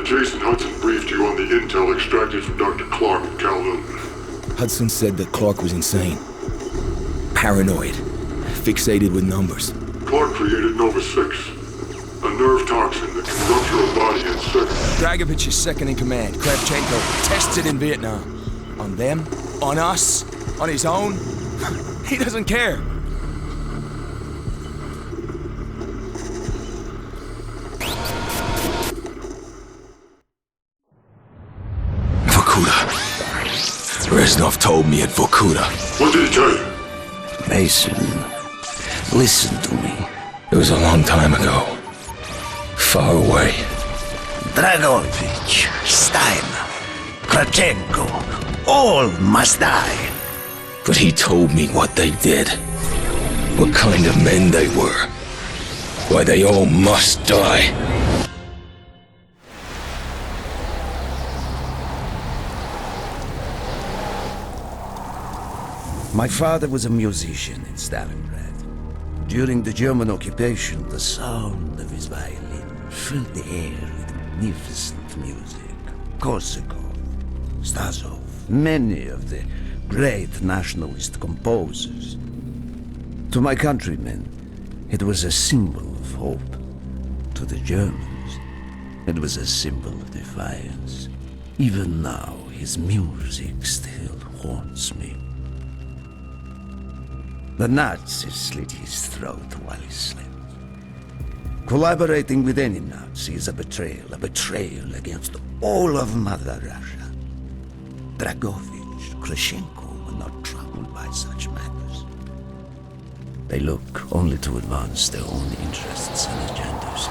Lieutenant Jason Hudson briefed you on the intel extracted from Dr. Clark in Kowloon. Hudson said that Clark was insane. Paranoid. Fixated with numbers. Clark created Nova 6, a nerve toxin that can rupture a body in seconds. Dragovich is second in command. Kravchenko tested in Vietnam. On them? On us? On his own? He doesn't care. Vorkuta. Reznov told me at Vorkuta. What did he tell you? Mason, listen to me. It was a long time ago. Far away. Dragovich, Steiner, Kravchenko, all must die. But he told me what they did. What kind of men they were. Why they all must die. My father was a musician in Stalingrad. During the German occupation, the sound of his violin filled the air with magnificent music. Korsakov, Stasov, many of the great nationalist composers. To my countrymen, it was a symbol of hope. To the Germans, it was a symbol of defiance. Even now, his music still haunts me. The Nazis slit his throat while he slept. Collaborating with any Nazi is a betrayal against all of Mother Russia. Dragovich, Kravchenko were not troubled by such matters. They look only to advance their own interests and agendas.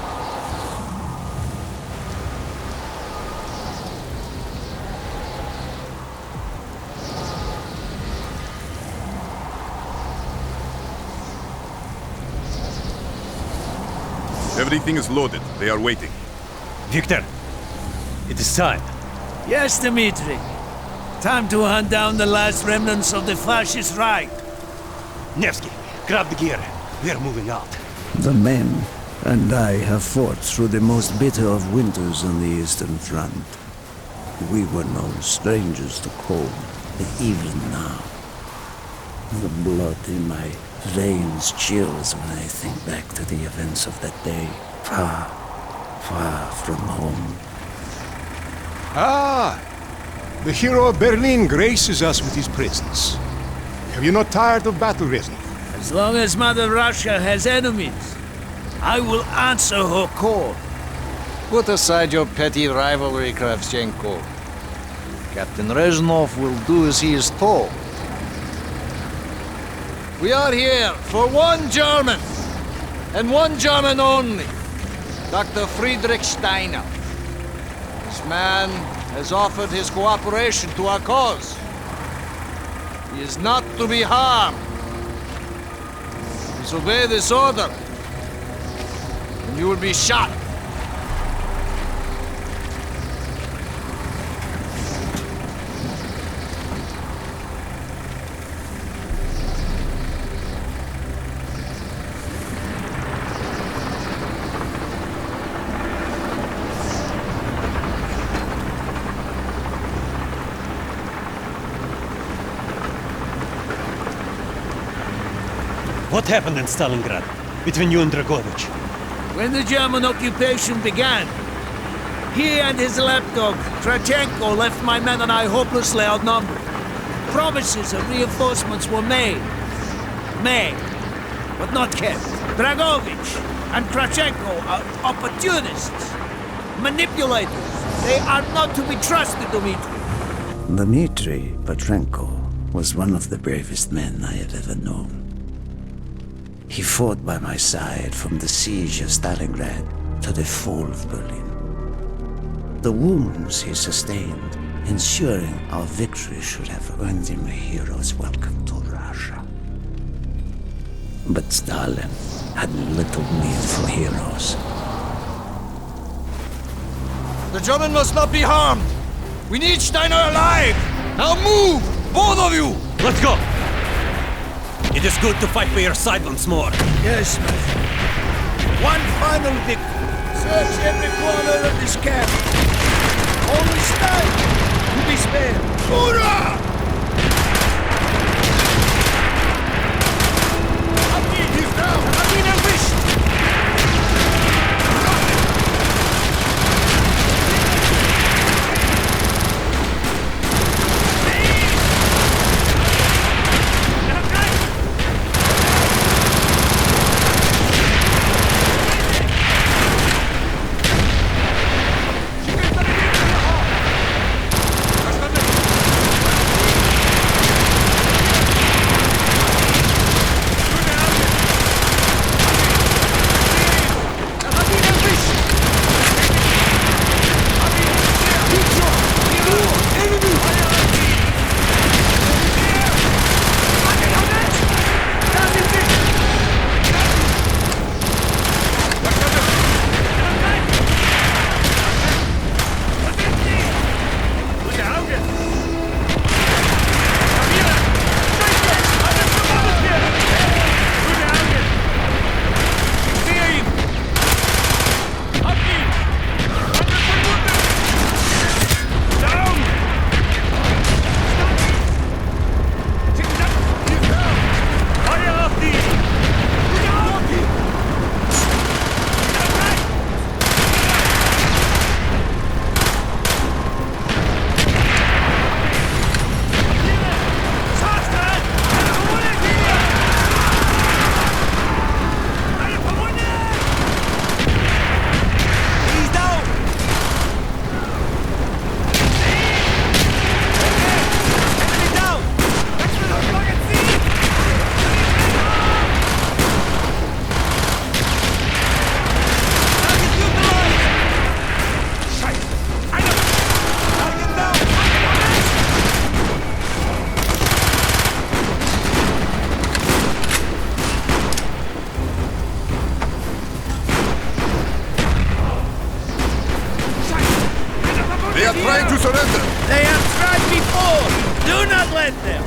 Everything is loaded. They are waiting. Victor, it is time. Yes, Dmitri. Time to hunt down the last remnants of the fascist right. Nevsky, grab the gear. We are moving out. The men and I have fought through the most bitter of winters on the Eastern Front. We were no strangers to cold, but even now, the blood in my veins chills when I think back to the events of that day, far, far from home. Ah! The hero of Berlin graces us with his presence. Have you not tired of battle, Reznov? As long as Mother Russia has enemies, I will answer her call. Put aside your petty rivalry, Kravchenko. Captain Reznov will do as he is told. We are here for one German, and one German only, Dr. Friedrich Steiner. This man has offered his cooperation to our cause. He is not to be harmed. Disobey this order, and you will be shot. What happened in Stalingrad between you and Dragovich? When the German occupation began, he and his lapdog, Kravchenko, left my men and I hopelessly outnumbered. Promises of reinforcements were made, but not kept. Dragovich and Kravchenko are opportunists, manipulators. They are not to be trusted, Dmitri. Dmitri Petrenko was one of the bravest men I have ever known. He fought by my side from the siege of Stalingrad to the fall of Berlin. The wounds he sustained, ensuring our victory, should have earned him a hero's welcome to Russia. But Stalin had little need for heroes. The German must not be harmed. We need Steiner alive. Now move, both of you. Let's go! It is good to fight by your side once more. Yes, man. One final victory. Search every corner of this camp. Only stay! To be spared! Hoorah! He's down! I've been ambushed! They are trying to surrender! They have tried before! Do not let them!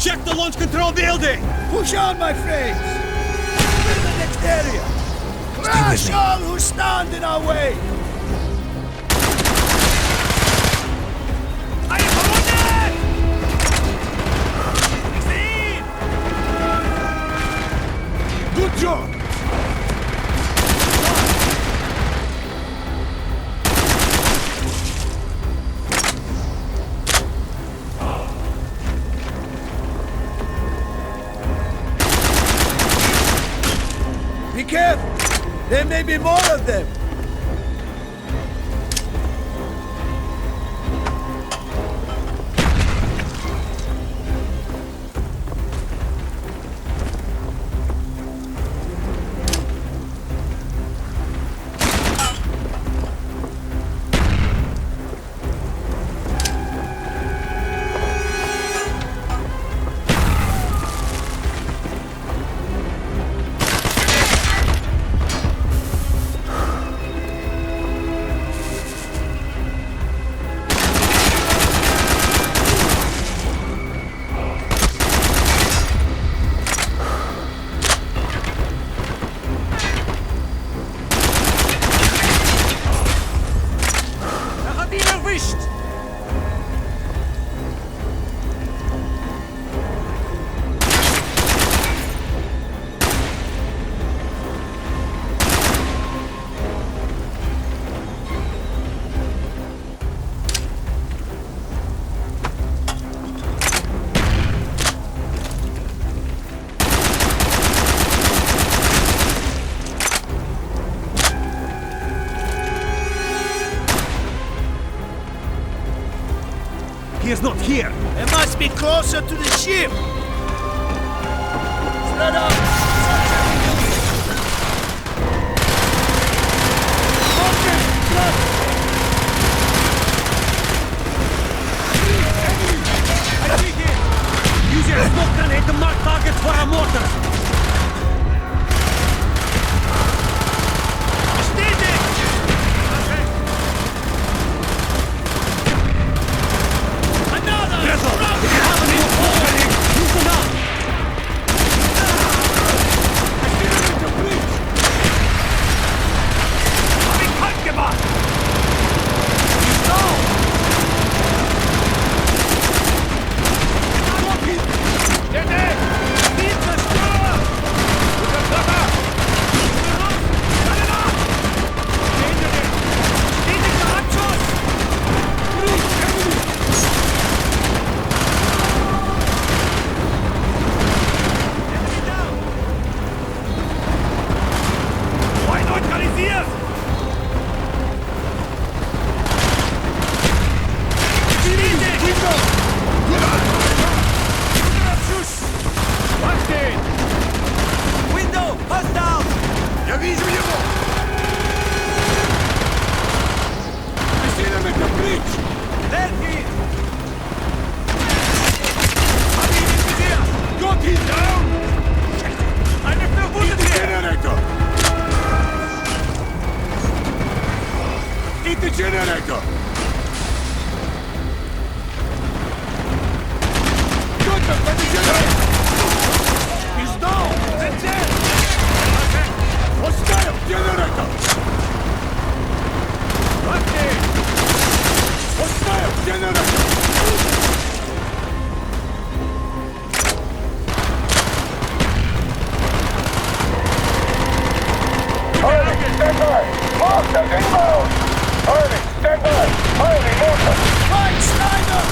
Check the launch control building! Push on, my friends! To the next area! Crush all who stand in our way! Good job! careful! There may be more of them! He is not here! It must be closer to the ship! Spread out! I see him! Use your smoke grenade to mark targets for our mortars! Generator! He's down! That's it! Hostile generator! Hostile generator! Harley, stand by! Hostiles inbound! Harley, stand by! Harley, mortar! Fight, Snyder!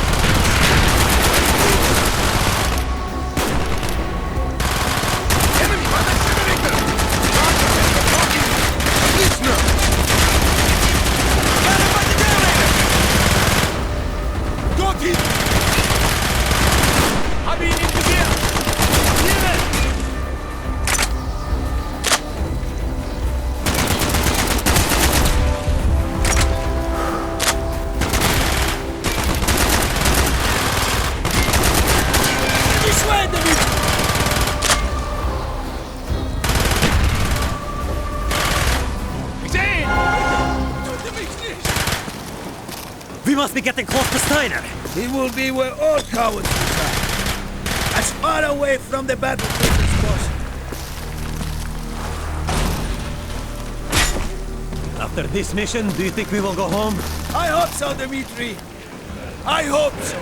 Enemy by the generator! Отлично! Enemy by the generator! Got it! Hab ihn in Visier! Hier! We must be getting close to Steiner! He will be where all cowards reside. As far away from the battlefield as possible. After this mission, do you think we will go home? I hope so, Dmitri. I hope so.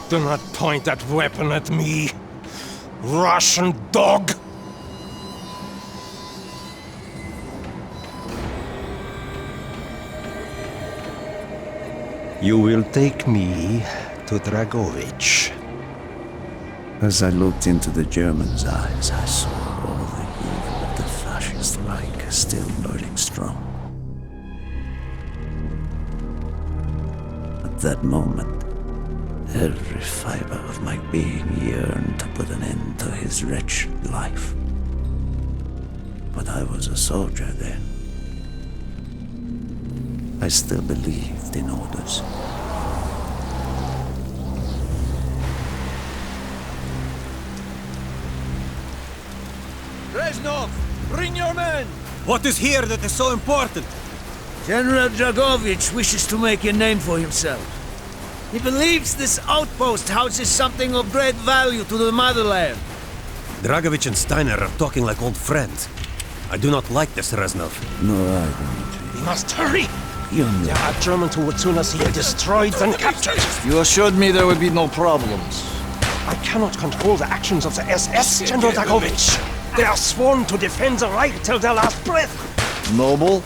Do not point that weapon at me, Russian dog! You will take me to Dragovich. As I looked into the German's eyes, I saw all the evil of the fascist Reich still burning strong. At that moment, every fiber of my being yearned to put an end to his wretched life. But I was a soldier then. I still believed in orders. Reznov, bring your men! What is here that is so important? General Dragovich wishes to make a name for himself. He believes this outpost houses something of great value to the motherland. Dragovich and Steiner are talking like old friends. I do not like this, Reznov. No, I don't. We must hurry! You know. There are Germans who would sooner see you destroyed than captured. You assured me there would be no problems. I cannot control the actions of the SS, General Dragovich. They are sworn to defend the Reich till their last breath. Noble,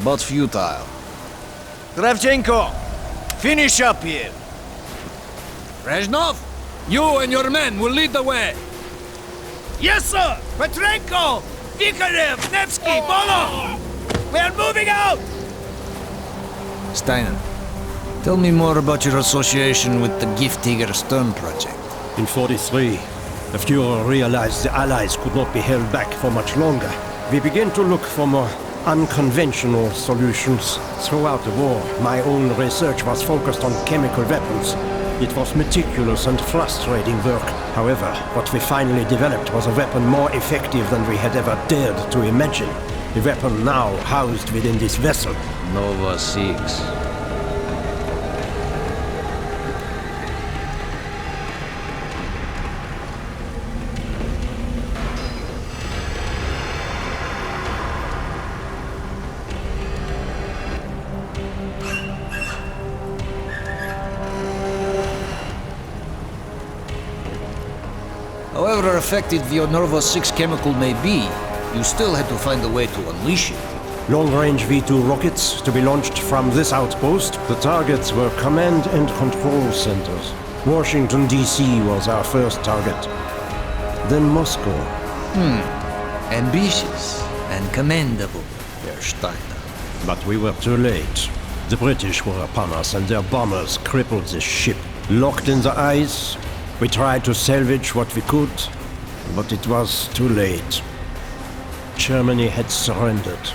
but futile. Kravchenko, finish up here. Reznov, you and your men will lead the way. Yes, sir! Petrenko! Vikarev! Nevsky! Bolo! We are moving out! Steiner, tell me more about your association with the Giftiger Stern project. In 43, the Fuhrer realized the Allies could not be held back for much longer. We began to look for more unconventional solutions. Throughout the war, my own research was focused on chemical weapons. It was meticulous and frustrating work. However, what we finally developed was a weapon more effective than we had ever dared to imagine. The weapon now housed within this vessel. Nova 6. However effective the Nova 6 chemical may be, you still had to find a way to unleash it. Long-range V2 rockets to be launched from this outpost. The targets were command and control centers. Washington, D.C. was our first target. Then Moscow. Ambitious and commendable, Herr Steiner. But we were too late. The British were upon us and their bombers crippled the ship. Locked in the ice, we tried to salvage what we could, but it was too late. Germany had surrendered,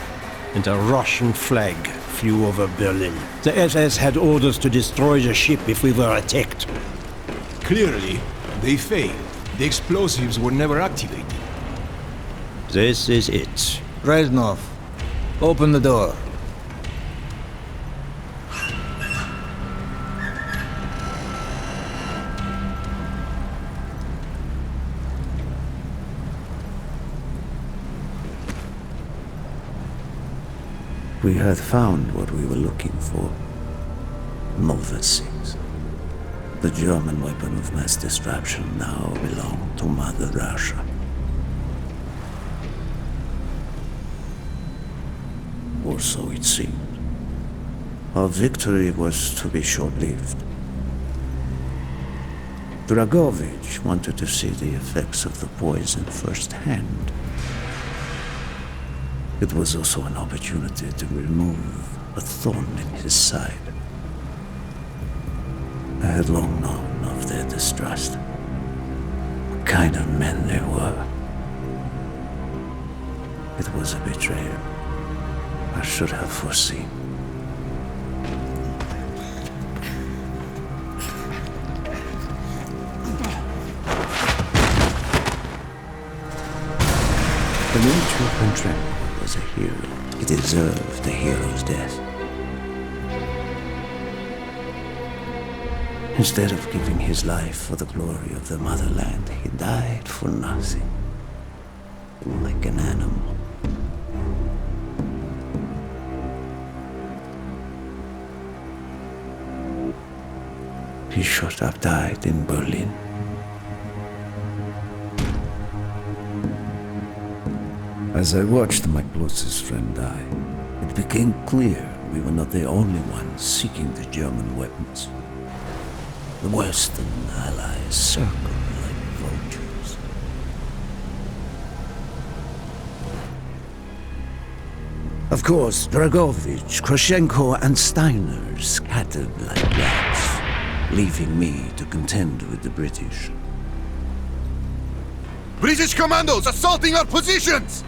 and a Russian flag flew over Berlin. The SS had orders to destroy the ship if we were attacked. Clearly, they failed. The explosives were never activated. This is it. Reznov, open the door. We had found what we were looking for. Nova 6. The German weapon of mass destruction now belonged to Mother Russia. Or so it seemed. Our victory was to be short-lived. Dragovich wanted to see the effects of the poison firsthand. It was also an opportunity to remove a thorn in his side. I had long known of their distrust. What kind of men they were. It was a betrayal I should have foreseen. The military of Petrenko was a hero. He deserved a hero's death. Instead of giving his life for the glory of the motherland, he died for nothing. Like an animal. He should have died in Berlin. As I watched my closest friend die, it became clear we were not the only ones seeking the German weapons. The Western Allies circled like vultures. Of course, Dragovich, Krashenko, and Steiner scattered like rats, leaving me to contend with the British. British commandos assaulting our positions!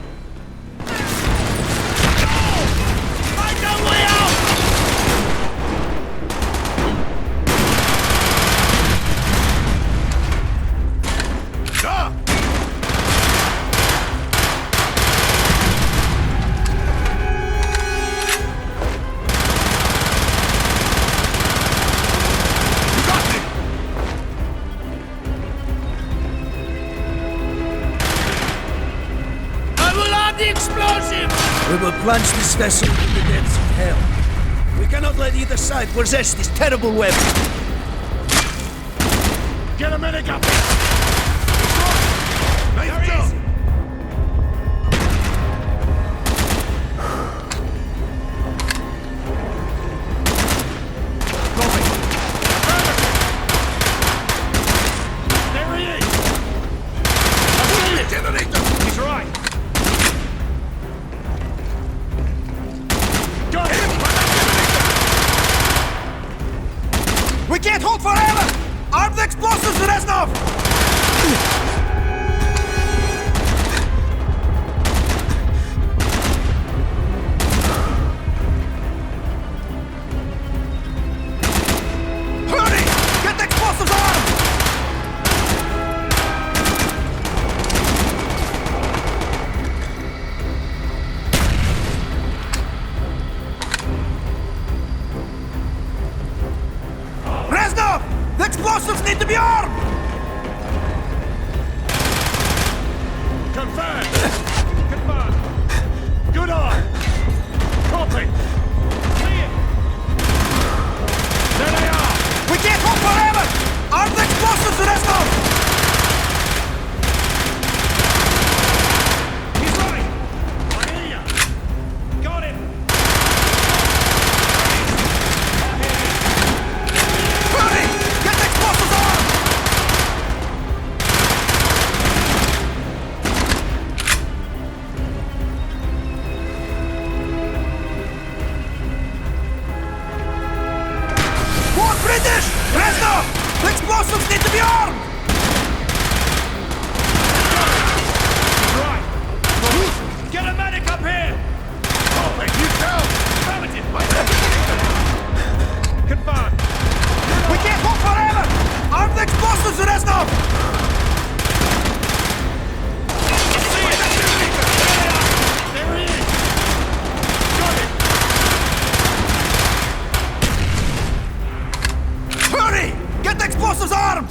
We will plunge this vessel into the depths of hell. We cannot let either side possess this terrible weapon. Get a medic up! Nice job! There he is! A generator! He's right! Got him! We can't hold forever! Arm the explosives, Reznov! Hurry! Get the explosives armed! Reznov! The explosives need to be armed! Confirmed! Confirmed! Good eye! Copy! Clear! There they are! We can't hold forever! Arm the explosives, Reznov! He's right! I hear ya! Got him! Hurry! Get the explosives armed! More British! Reznov! The explosives need to be armed! Right! Get a medic up here! Oh, thank you, Cal! Affirmative! Confirmed! We can't hold forever! Arm the explosives, Reznov! There he is! Got it! Hurry! Get the explosives armed!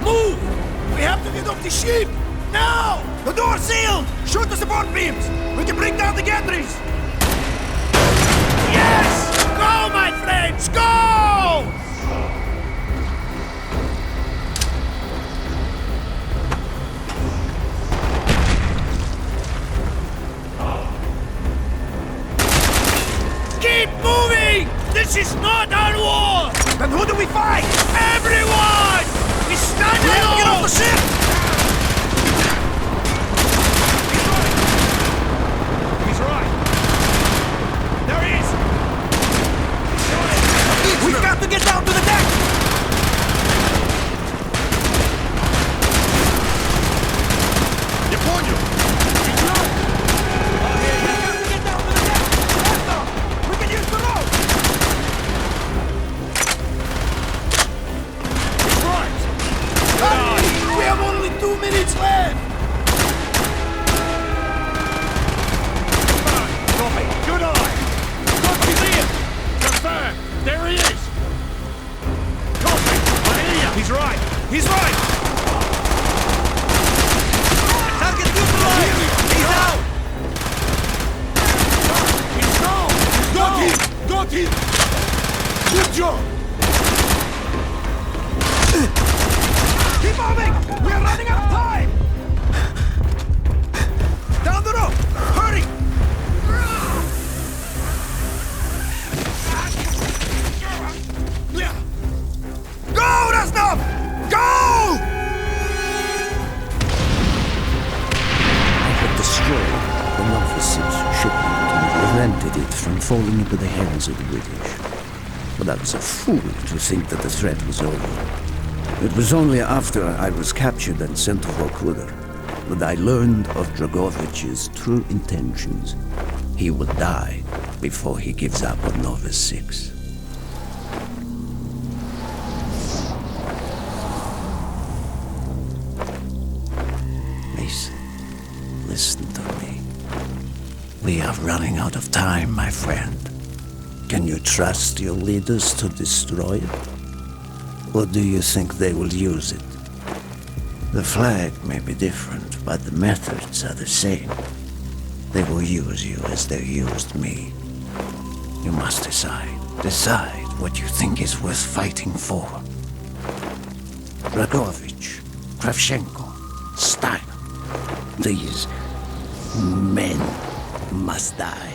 Move! We have to get off the ship! Now! The door's sealed! Shoot the support beams! We can bring down the gantries! Yes! Go, my friends! Go! Keep moving! This is not our war! Then who do we fight? Everyone! We stand alone! We have to get off the ship! He's right! There he is! We've got to get down to the deck! Я понял! We've got to get down to the deck! Faster! We can use the rope! He's right! We have only 2 Joe! Keep moving! We're running out of time! Down the road! Hurry! Go, Reznov! Go! I had destroyed the Novice's shipment and prevented it from falling into the hands of the British. But I was a fool to think that the threat was over. It was only after I was captured and sent to Vorkuta that I learned of Dragovich's true intentions. He would die before he gives up on Nova 6. Listen to me. We are running out of time, my friend. Can you trust your leaders to destroy it? Or do you think they will use it? The flag may be different, but the methods are the same. They will use you as they used me. You must decide. Decide what you think is worth fighting for. Dragovich, Kravchenko, Steiner. These men must die.